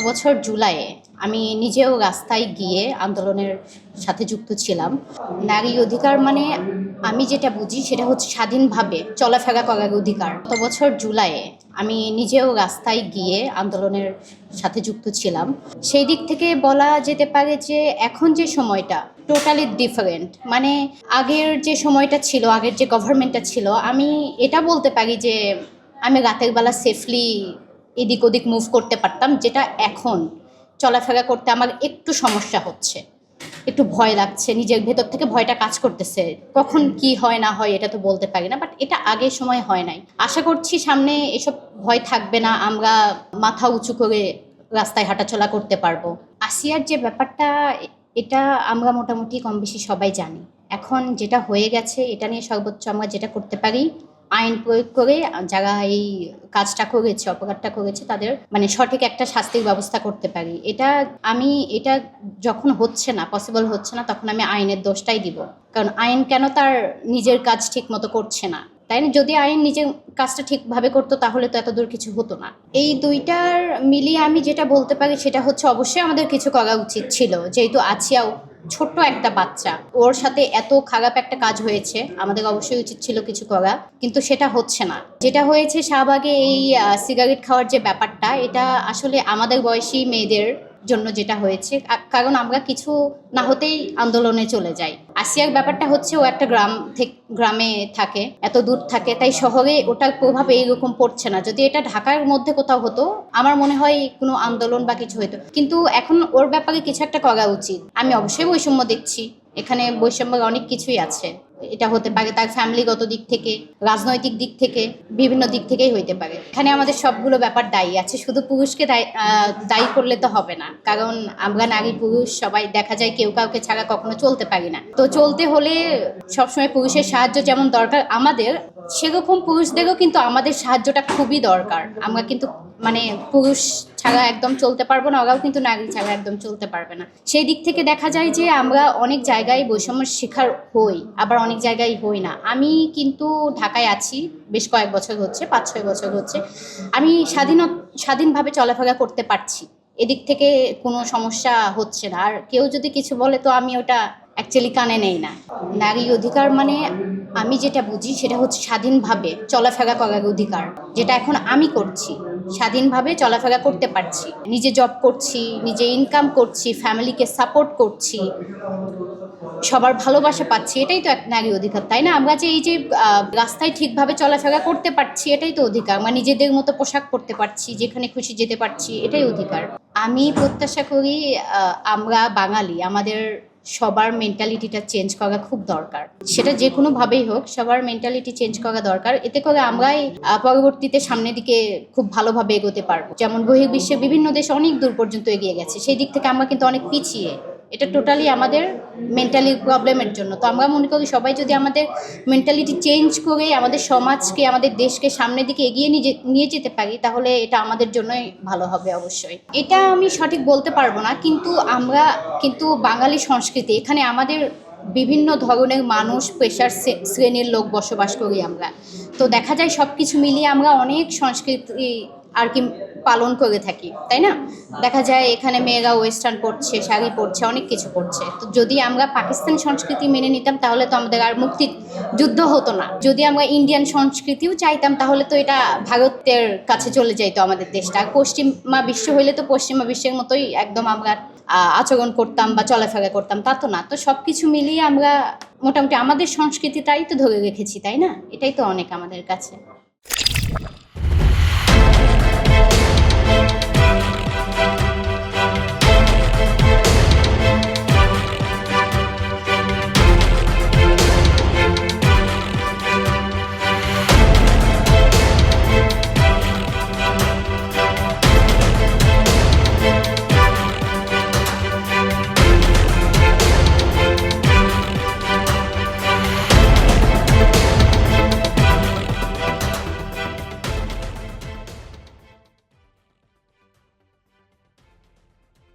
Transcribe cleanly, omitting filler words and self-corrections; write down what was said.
বছর জুলাইয়ে আমি নিজেও রাস্তায় গিয়ে আন্দোলনের সাথে যুক্ত ছিলাম। নারী অধিকার মানে আমি যেটা বুঝি সেটা হচ্ছে স্বাধীনভাবে চলাফেরা করার অধিকার। গত বছর জুলাইয়ে আমি নিজেও রাস্তায় গিয়ে আন্দোলনের সাথে যুক্ত ছিলাম। সেই দিক থেকে বলা যেতে পারে যে এখন যে সময়টা টোটালি ডিফারেন্ট, মানে আগের যে সময়টা ছিল, আগের যে গভর্নমেন্টটা ছিল, আমি এটা বলতে পারি যে আমি রাতের বেলা সেফলি এদিক ওদিক মুভ করতে পারতাম, যেটা এখন চলাফেরা করতে আমার একটু সমস্যা হচ্ছে, একটু ভয় লাগছে, নিজের ভেতর থেকে ভয়টা কাজ করতেছে। কখন কি হয় না হয় এটা তো বলতে পারি না, বাট এটা আগের সময় হয় নাই। আশা করছি সামনে এসব ভয় থাকবে না, আমরা মাথা উঁচু করে রাস্তায় হাঁটাচলা করতে পারবো। আসিয়ার যে ব্যাপারটা, এটা আমরা মোটামুটি কম বেশি সবাই জানি। এখন যেটা হয়ে গেছে এটা নিয়ে সর্বোচ্চ আমরা যেটা করতে পারি, আইন প্রয়োগ করে যারা এই কাজটা করেছে, অপরাধটা করেছে, তাদের মানে সঠিক একটা শাস্তির ব্যবস্থা করতে পারি। এটা যখন হচ্ছে না, পসিবল হচ্ছে না, তখন আমি আইনের দোষটাই দিব। কারণ আইন কেন তার নিজের কাজ ঠিক মতো করছে না, তাই না? যদি আইন নিজের কাজটা ঠিকভাবে করতো তাহলে তো এত দূর কিছু হতো না। এই দুইটার মিলিয়ে আমি যেটা বলতে পারি সেটা হচ্ছে অবশ্যই আমাদের কিছু করা উচিত ছিল, যেহেতু আছিয়াও ছোট্ট একটা বাচ্চা, ওর সাথে এত খারাপ একটা কাজ হয়েছে, আমাদের অবশ্যই উচিত ছিল কিছু করা, কিন্তু সেটা হচ্ছে না। যেটা হয়েছে শাহবাগে এই সিগারেট খাওয়ার যে ব্যাপারটা, এটা আসলে আমাদের বয়সী মেয়েদের জন্য যেটা হয়েছে, কারণ আমরা কিছু না হতেই আন্দোলনে চলে যাই। আসিয়ার ব্যাপারটা হচ্ছে ও একটা গ্রামে থাকে, এত দূর থাকে, তাই শহরে ওটার প্রভাব এইরকম পড়ছে না। যদি এটা ঢাকার মধ্যে কোথাও হতো আমার মনে হয় কোনো আন্দোলন বা কিছু হতো, কিন্তু এখন ওর ব্যাপারে কিছু একটা করা উচিত। আমি অবশ্যই বৈষম্য দেখছি, এখানে বৈষম্যের অনেক কিছুই আছে। এটা হতে পারে তার ফ্যামিলিগত দিক থেকে, রাজনৈতিক দিক থেকে, বিভিন্ন দিক থেকেই হইতে পারে। এখানে আমাদের সবগুলো ব্যাপার দায়ী আছে, শুধু পুরুষকে দায়ী করলে তো হবে না, কারণ আমরা নারী পুরুষ সবাই দেখা যায় কেউ কাউকে ছাড়া কখনো চলতে পারি না। তো চলতে হলে সবসময় পুরুষের সাহায্য যেমন দরকার আমাদের, সেরকম পুরুষদেরও কিন্তু আমাদের সাহায্যটা খুবই দরকার। আমরা কিন্তু মানে পুরুষ ছাড়া একদম চলতে পারবো না, ওরাও কিন্তু নারী ছাড়া একদম চলতে পারবে না। সেই দিক থেকে দেখা যায় যে আমরা অনেক জায়গায় বৈষম্যের শিকার হই, আবার অনেক জায়গায় হই না। আমি কিন্তু ঢাকায় আছি বেশ কয়েক বছর হচ্ছে, 5-6 বছর হচ্ছে। আমি স্বাধীনভাবে চলাফেরা করতে পারছি, এদিক থেকে কোনো সমস্যা হচ্ছে না। আর কেউ যদি কিছু বলে তো আমি ওটা অ্যাকচুয়ালি কানে নেই না। নারী অধিকার মানে আমি যেটা বুঝি সেটা হচ্ছে স্বাধীনভাবে চলাফেরা করার অধিকার, যেটা এখন আমি করছি। স্বাধীনভাবে চলাফেরা করতে পারছি, নিজে জব করছি, নিজে ইনকাম করছি, ফ্যামিলিকে সাপোর্ট করছি, সবার ভালোবাসা পাচ্ছি, এটাই তো এক নারী অধিকার, তাই না? আমরা যে এই যে রাস্তায় ঠিকভাবে চলাফেরা করতে পারছি, এটাই তো অধিকার। আমরা নিজেদের মতো পোশাক পরতে পারছি, যেখানে খুশি যেতে পারছি, এটাই অধিকার। আমি প্রত্যাশা করি আমরা বাঙালি, আমাদের সবার মেন্টালিটিটা চেঞ্জ করা খুব দরকার। সেটা যে কোনোভাবেই হোক, সবার মেন্টালিটি চেঞ্জ করা দরকার। এতে করে আমরাই পরবর্তীতে সামনের দিকে খুব ভালোভাবে এগোতে পারবো। যেমন বহির্বিশ্বের বিভিন্ন দেশ অনেক দূর পর্যন্ত এগিয়ে গেছে, সেই দিক থেকে আমরা কিন্তু অনেক পিছিয়ে। এটা টোটালি আমাদের মেন্টালি প্রবলেমের জন্য। তো আমরা মনে করি সবাই যদি আমাদের মেন্টালিটি চেঞ্জ করে আমাদের সমাজকে, আমাদের দেশকে সামনের দিকে এগিয়ে নিয়ে যেতে পারি, তাহলে এটা আমাদের জন্যই ভালো হবে। অবশ্যই এটা আমি সঠিক বলতে পারবো না, কিন্তু বাঙালি সংস্কৃতি, এখানে আমাদের বিভিন্ন ধরনের মানুষ, পেশার শ্রেণীর লোক বসবাস করি আমরা। তো দেখা যায় সব কিছু মিলিয়ে আমরা অনেক সংস্কৃতি আর কি পালন করে থাকি, তাই না? দেখা যায় এখানে মেয়েরা ওয়েস্টার্ন পরছে, শাড়ি পরছে, অনেক কিছু পরছে। তো যদি আমরা পাকিস্তানি সংস্কৃতি মেনে নিতাম তাহলে তো আমাদের আর মুক্তির যুদ্ধ হতো না। যদি আমরা ইন্ডিয়ান সংস্কৃতিও চাইতাম তাহলে তো এটা ভারতের কাছে চলে যাইতো আমাদের দেশটা। আর পশ্চিমা বিশ্ব হইলে তো পশ্চিমা বিশ্বের মতোই একদম আমরা আচরণ করতাম বা চলাফেরা করতাম, তা তো না। তো সব কিছু মিলিয়ে আমরা মোটামুটি আমাদের সংস্কৃতিটাই তো ধরে রেখেছি, তাই না? এটাই তো অনেক আমাদের কাছে।